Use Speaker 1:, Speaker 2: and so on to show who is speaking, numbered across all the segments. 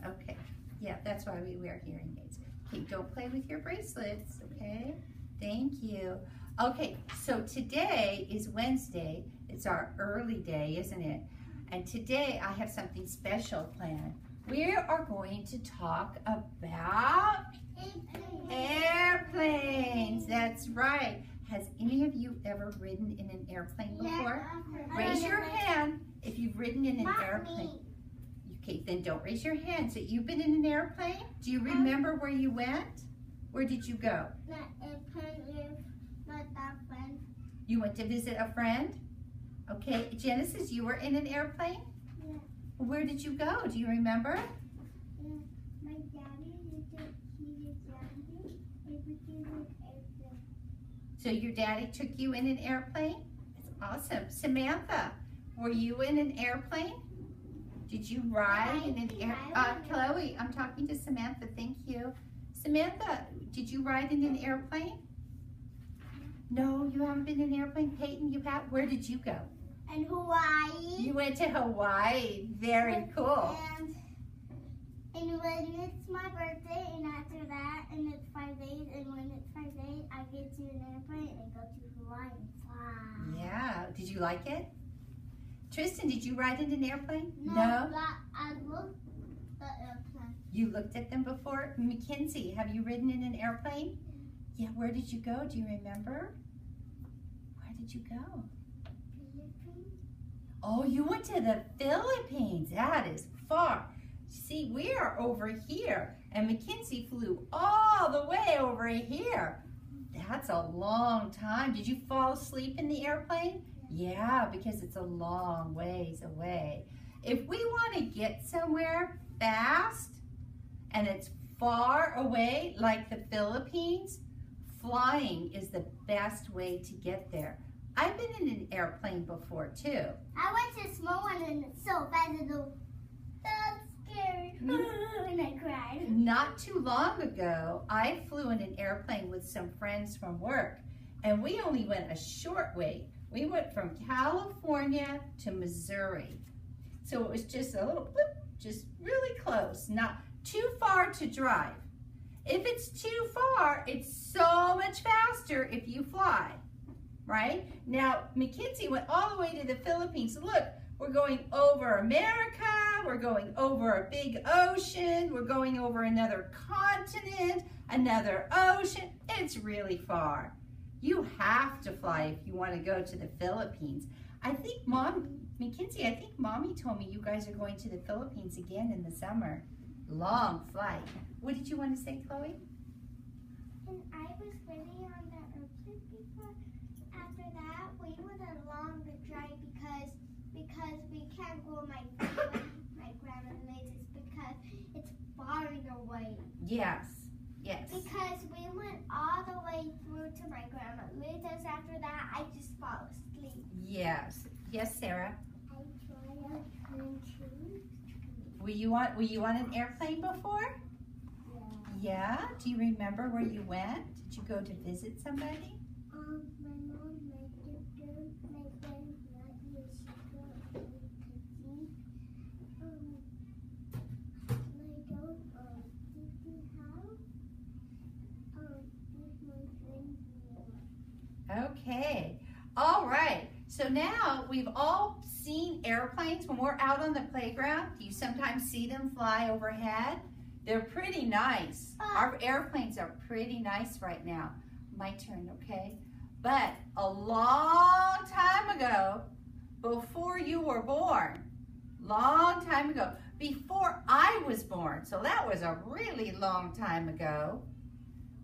Speaker 1: Okay. Yeah, that's why we wear hearing aids. Okay, don't play with your bracelets, okay? Thank you. Okay, so today is Wednesday. It's our early day, isn't it? And today I have something special planned. We are going to talk about airplanes. That's right. Has any of you ever ridden in an airplane before? Raise your hand if you've ridden in an airplane. Okay, then don't raise your hand. So you've been in an airplane? Do you remember where you went? Where did you go? You went to visit a friend? Okay, Genesis, you were in an airplane?
Speaker 2: Yeah.
Speaker 1: Where did you go? Do you remember?
Speaker 2: Yeah. My daddy
Speaker 1: So your daddy took you in an airplane? That's awesome. Samantha, were you in an airplane? Did you ride in an airplane? Chloe, I'm talking to Samantha, thank you. Samantha, did you ride in an airplane? No, you haven't been in an airplane. Peyton, you have? Where did you go?
Speaker 2: In Hawaii.
Speaker 1: You went to Hawaii. Very cool.
Speaker 2: And when it's my birthday, and after that, and it's 5 days, and when it's 5 days, I get to an airplane and go to Hawaii and fly.
Speaker 1: Yeah. Did you like it? Tristan, did you ride in an airplane?
Speaker 2: No? But I looked at the airplane.
Speaker 1: You looked at them before? Mackenzie, have you ridden in an airplane? Yeah, where did you go? Do you remember? Where did you go?
Speaker 2: Philippines.
Speaker 1: Oh, you went to the Philippines. That is far. See, we are over here, and Mackenzie flew all the way over here. That's a long time. Did you fall asleep in the airplane? Yeah, because it's a long ways away. If we want to get somewhere fast, and it's far away, like the Philippines, flying is the best way to get there. I've been in an airplane before too.
Speaker 2: I went to a small one and it's so fast and that's scary. And I cried.
Speaker 1: Not too long ago, I flew in an airplane with some friends from work, and we only went a short way. We went from California to Missouri. So it was just a little bloop, just really close, not too far to drive. If it's too far, it's so much faster if you fly, right? Now, Mackenzie went all the way to the Philippines. Look, we're going over America, we're going over a big ocean, we're going over another continent, another ocean. It's really far. You have to fly if you want to go to the Philippines. I think Mackenzie, I think Mommy told me you guys are going to the Philippines again in the summer. Long flight. What did you want to say, Chloe?
Speaker 2: And I was waiting on the airplane before. After that, we went along the drive because we can't go my grandma's places because it's far away.
Speaker 1: Yes, yes.
Speaker 2: Because we went all the way through to my grandma's places. After that, I just fall asleep.
Speaker 1: Yes. Yes, Sarah.
Speaker 2: I tried a plane too.
Speaker 1: Were you on an airplane before? Yeah. Do you remember where you went? Did you go to visit somebody?
Speaker 2: My mom, my sister, my friend, my sister, my cousin, my dog, Titi house, with my friend.
Speaker 1: Okay. All right. So now we've all seen airplanes when we're out on the playground. Do you sometimes see them fly overhead? They're pretty nice. Our airplanes are pretty nice right now. My turn, okay? But a long time ago, before you were born, long time ago, before I was born, so that was a really long time ago,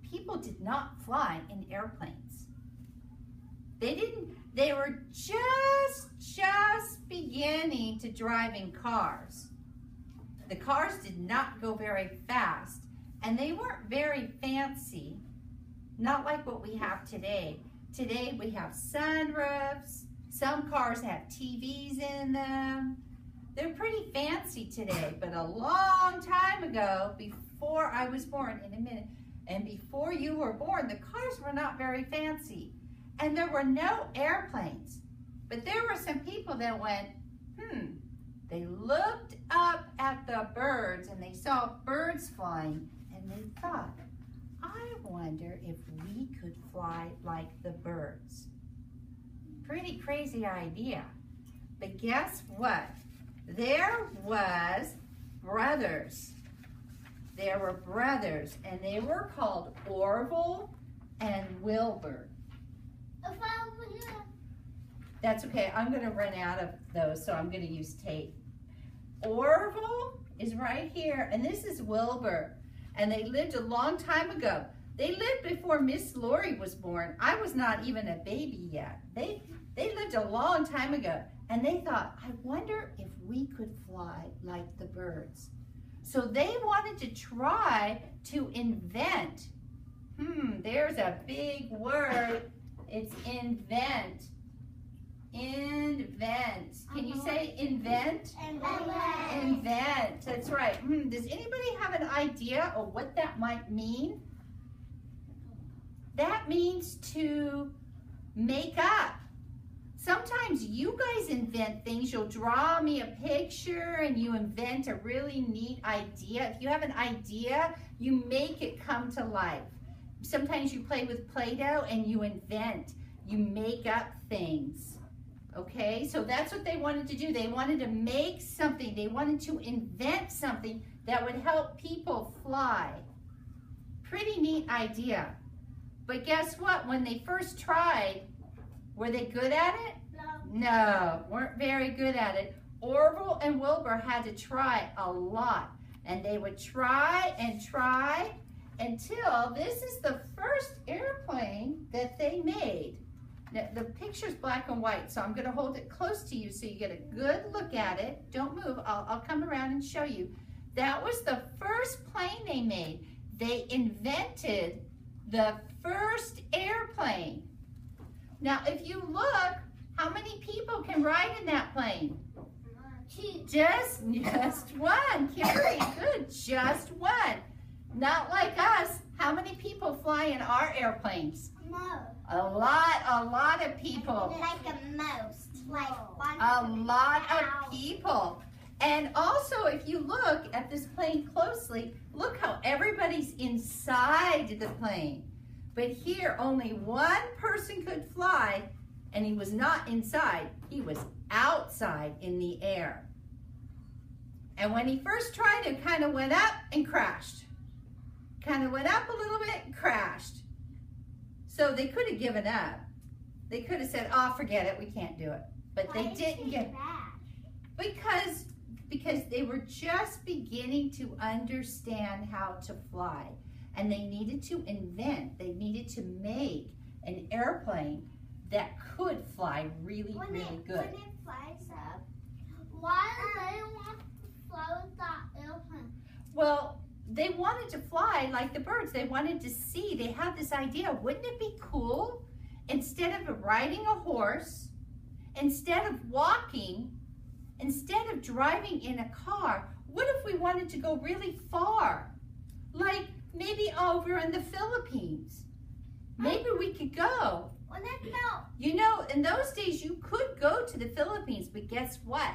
Speaker 1: people did not fly in airplanes. They were just beginning to drive in cars. The cars did not go very fast, and they weren't very fancy, not like what we have today. Today we have sunroofs, some cars have TVs in them. They're pretty fancy today, but a long time ago, before I was born, in a minute, and before you were born, the cars were not very fancy. And there were no airplanes. But there were some people that went, They looked up at the birds and they saw birds flying and they thought, I wonder if we could fly like the birds. Pretty crazy idea. But guess what? There was brothers. There were brothers and they were called Orville and Wilbur. That's okay, I'm gonna run out of those, so I'm gonna use tape. Orville is right here, and this is Wilbur. And they lived a long time ago. They lived before Miss Lori was born. I was not even a baby yet. They lived a long time ago. And they thought, I wonder if we could fly like the birds. So they wanted to try to invent. There's a big word. It's invent. Invent. Can you say invent? Invent. That's right. Does anybody have an idea of what that might mean? That means to make up. Sometimes you guys invent things. You'll draw me a picture and you invent a really neat idea. If you have an idea, you make it come to life. Sometimes you play with Play-Doh and you invent. You make up things. Okay, so that's what they wanted to do. They wanted to make something. They wanted to invent something that would help people fly. Pretty neat idea. But guess what? When they first tried, were they good at it? No, weren't very good at it. Orville and Wilbur had to try a lot. And they would try and try until this is the first airplane that they made. Now, the picture's black and white, so I'm going to hold it close to you so you get a good look at it. Don't move. I'll come around and show you. That was the first plane they made. They invented the first airplane. Now, if you look, how many people can ride in that plane? Just one. Carrie, good. Just one. Not like us. How many people fly in our airplanes? A lot of people.
Speaker 2: Like a most. Like
Speaker 1: a lot of people. And also, if you look at this plane closely, look how everybody's inside the plane. But here, only one person could fly, and he was not inside. He was outside in the air. And when he first tried, it kind of went up and crashed. Kind of went up a little bit and crashed. So they could have given up. They could have said, oh, forget it, we can't do it. But they didn't get it. Because they were just beginning to understand how to fly. And they needed to invent, they needed to make an airplane that could fly really, really good.
Speaker 2: When it flies up, why do they want to fly with that airplane?
Speaker 1: Well, they wanted to fly like the birds. They wanted to see. They had this idea. Wouldn't it be cool? Instead of riding a horse, instead of walking, instead of driving in a car, what if we wanted to go really far? Like maybe over in the Philippines. Maybe we could go. You know, in those days you could go to the Philippines, but guess what?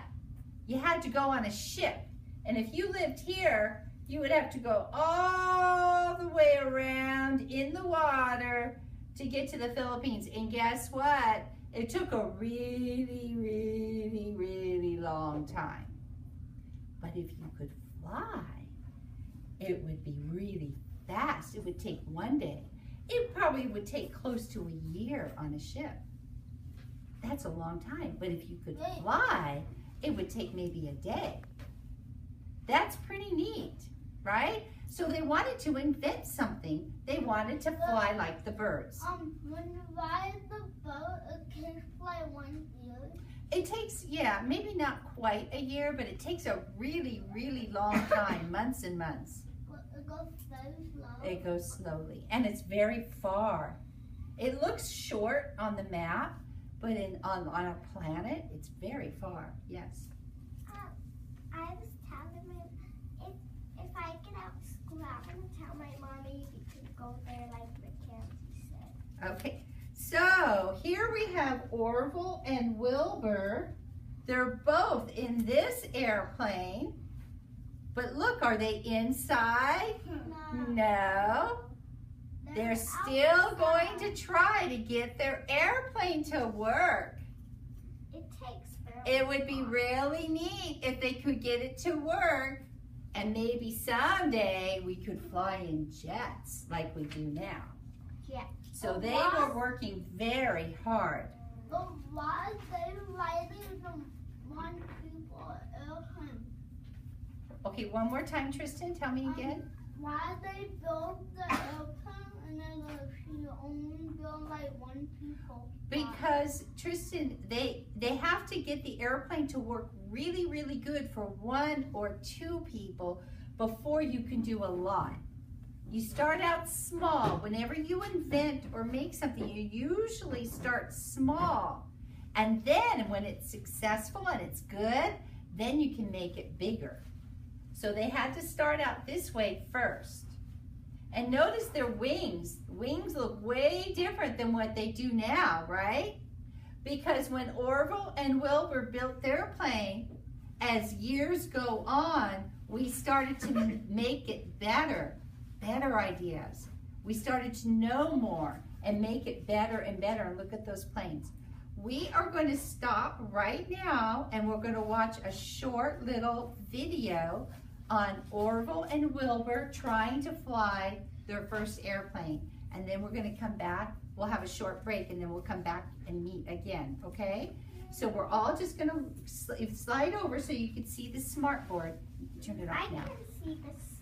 Speaker 1: You had to go on a ship. And if you lived here, you would have to go all the way around in the water to get to the Philippines. And guess what? It took a really, really, really long time. But if you could fly, it would be really fast. It would take one day. It probably would take close to a year on a ship. That's a long time. But if you could fly, it would take maybe a day. That's pretty neat, right? So they wanted to invent something. They wanted to fly like the birds.
Speaker 2: When you ride the boat, it can fly 1 year.
Speaker 1: It takes, yeah, maybe not quite a year, but it takes a really, really long time, months and months.
Speaker 2: It goes very slow.
Speaker 1: It goes slowly, and it's very far. It looks short on the map, but on a planet, it's very far, yes.
Speaker 2: I was telling him, if I get out of school, I'm going to tell my mommy we could go there like Mackenzie said.
Speaker 1: Okay, so here we have Orville and Wilbur. They're both in this airplane. But look, are they inside? No. They're still going to try to get their airplane to work.
Speaker 2: It takes forever.
Speaker 1: It would be really neat if they could get it to work, and maybe someday we could fly in jets like we do now.
Speaker 2: Yeah.
Speaker 1: So they were working very hard.
Speaker 2: But why are they riding the one people airplane?
Speaker 1: Okay, one more time, Tristan, tell me again.
Speaker 2: Why they build the airplane and then she only build like one people?
Speaker 1: Because, Tristan, they have to get the airplane to work really, really good for 1 or 2 people before you can do a lot. You start out small. Whenever you invent or make something, you usually start small. And then when it's successful and it's good, then you can make it bigger. So they had to start out this way first. And notice their wings. Wings look way different than what they do now, right? Because when Orville and Wilbur built their plane, as years go on, we started to make it better ideas. We started to know more and make it better and better. And look at those planes. We are going to stop right now and we're going to watch a short little video on Orville and Wilbur trying to fly their first airplane. And then we're going to come back. We'll have a short break and then we'll come back and meet again, okay? So we're all just going to slide over so you can see the smart board. Turn it off now.
Speaker 2: I can see the